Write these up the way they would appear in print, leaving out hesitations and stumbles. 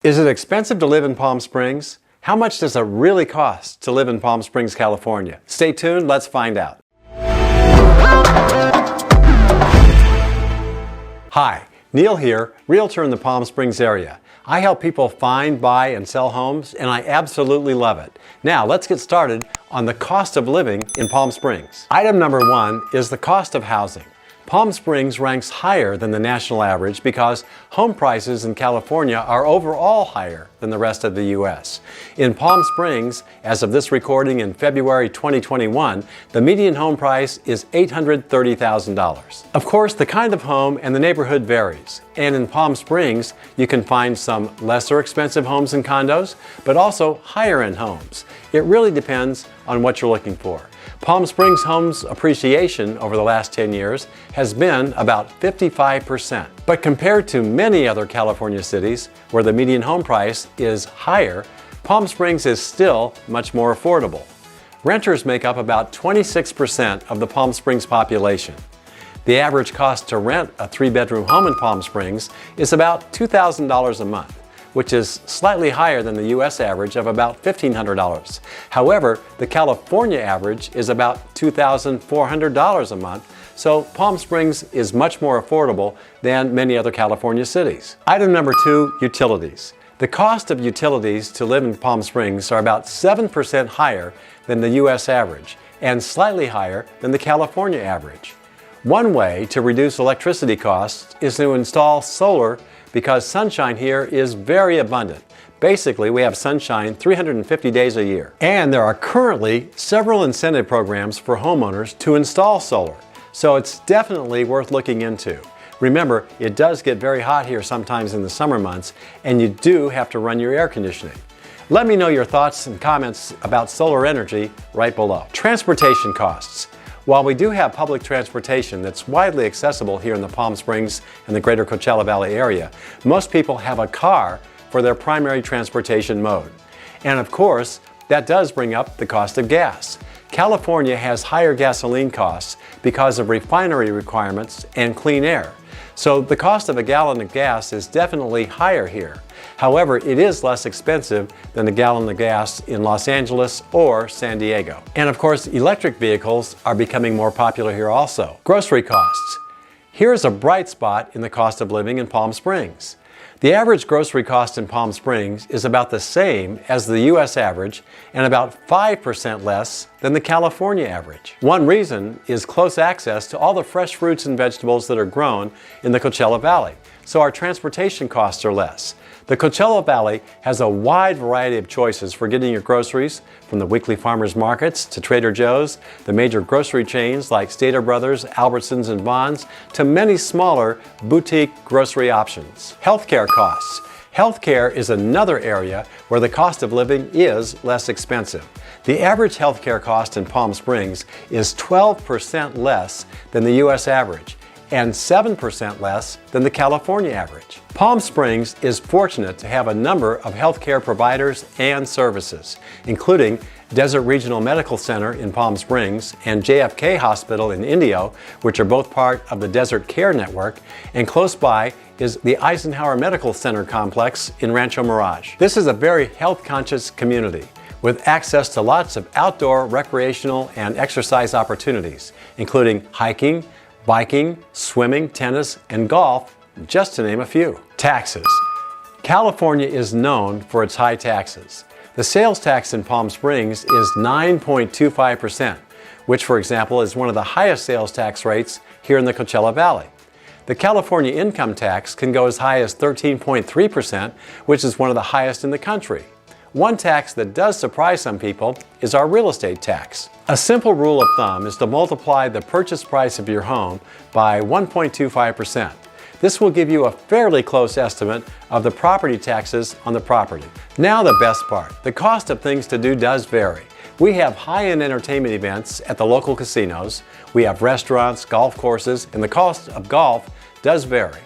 Is it expensive to live in Palm Springs? How much does it really cost to live in Palm Springs, California? Stay tuned, let's find out. Hi, Neil here, realtor in the Palm Springs area. I help people find, buy, and sell homes, and I absolutely love it. Now, let's get started on the cost of living in Palm Springs. Item number one is the cost of housing. Palm Springs ranks higher than the national average because home prices in California are overall higher than the rest of the U.S. In Palm Springs, as of this recording in February 2021, the median home price is $830,000. Of course, the kind of home and the neighborhood varies. And in Palm Springs, you can find some lesser expensive homes and condos, but also higher-end homes. It really depends on what you're looking for. Palm Springs homes appreciation over the last 10 years has been about 55%. But compared to many other California cities where the median home price is higher, Palm Springs is still much more affordable. Renters make up about 26% of the Palm Springs population. The average cost to rent a 3-bedroom home in Palm Springs is about $2,000 a month, which is slightly higher than the U.S. average of about $1,500. However, the California average is about $2,400 a month, so Palm Springs is much more affordable than many other California cities. Item number two, utilities. The cost of utilities to live in Palm Springs are about 7% higher than the U.S. average and slightly higher than the California average. One way to reduce electricity costs is to install solar because sunshine here is very abundant. Basically, we have sunshine 350 days a year. And there are currently several incentive programs for homeowners to install solar, so it's definitely worth looking into. Remember, it does get very hot here sometimes in the summer months, and you do have to run your air conditioning. Let me know your thoughts and comments about solar energy right below. Transportation costs. While we do have public transportation that's widely accessible here in the Palm Springs and the greater Coachella Valley area, most people have a car for their primary transportation mode. And of course, that does bring up the cost of gas. California has higher gasoline costs because of refinery requirements and clean air. So the cost of a gallon of gas is definitely higher here. However, it is less expensive than a gallon of gas in Los Angeles or San Diego. And of course, electric vehicles are becoming more popular here also. Grocery costs. Here's a bright spot in the cost of living in Palm Springs. The average grocery cost in Palm Springs is about the same as the U.S. average and about 5% less than the California average. One reason is close access to all the fresh fruits and vegetables that are grown in the Coachella Valley, so our transportation costs are less. The Coachella Valley has a wide variety of choices for getting your groceries, from the weekly farmers markets to Trader Joe's, the major grocery chains like Stater Brothers, Albertsons, and Vons, to many smaller boutique grocery options. Healthcare costs. Healthcare is another area where the cost of living is less expensive. The average healthcare cost in Palm Springs is 12% less than the U.S. average and 7% less than the California average. Palm Springs is fortunate to have a number of healthcare providers and services, including Desert Regional Medical Center in Palm Springs and JFK Hospital in Indio, which are both part of the Desert Care Network, and close by is the Eisenhower Medical Center complex in Rancho Mirage. This is a very health-conscious community with access to lots of outdoor recreational and exercise opportunities, including hiking, biking, swimming, tennis, and golf, just to name a few. Taxes. California is known for its high taxes. The sales tax in Palm Springs is 9.25%, which, for example, is one of the highest sales tax rates here in the Coachella Valley. The California income tax can go as high as 13.3%, which is one of the highest in the country. One tax that does surprise some people is our real estate tax. A simple rule of thumb is to multiply the purchase price of your home by 1.25%. This will give you a fairly close estimate of the property taxes on the property. Now the best part. The cost of things to do does vary. We have high-end entertainment events at the local casinos, we have restaurants, golf courses, and the cost of golf does vary,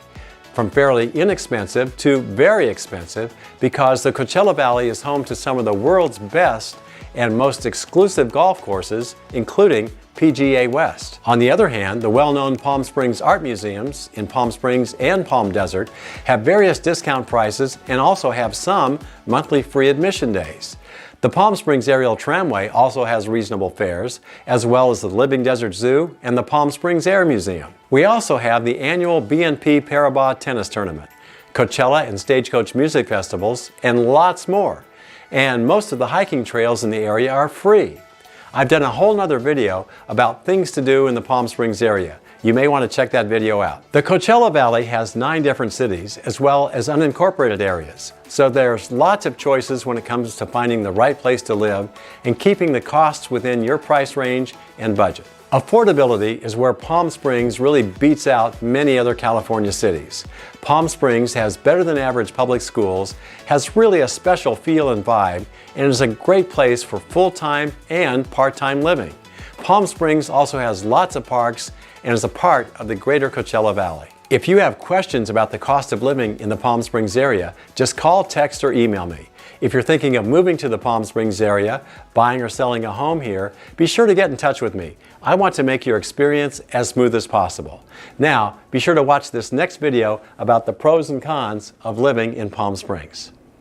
from fairly inexpensive to very expensive, because the Coachella Valley is home to some of the world's best and most exclusive golf courses, including PGA West. On the other hand, the well-known Palm Springs art museums in Palm Springs and Palm Desert have various discount prices and also have some monthly free admission days. The Palm Springs Aerial Tramway also has reasonable fares, as well as the Living Desert Zoo and the Palm Springs Air Museum. We also have the annual BNP Paribas tennis tournament, Coachella and Stagecoach music festivals, and lots more. And most of the hiking trails in the area are free. I've done a whole nother video about things to do in the Palm Springs area. You may want to check that video out. The Coachella Valley has 9 different cities as well as unincorporated areas. So there's lots of choices when it comes to finding the right place to live and keeping the costs within your price range and budget. Affordability is where Palm Springs really beats out many other California cities. Palm Springs has better than average public schools, has really a special feel and vibe, and is a great place for full-time and part-time living. Palm Springs also has lots of parks and is a part of the greater Coachella Valley. If you have questions about the cost of living in the Palm Springs area, just call, text, or email me. If you're thinking of moving to the Palm Springs area, buying or selling a home here, be sure to get in touch with me. I want to make your experience as smooth as possible. Now, be sure to watch this next video about the pros and cons of living in Palm Springs.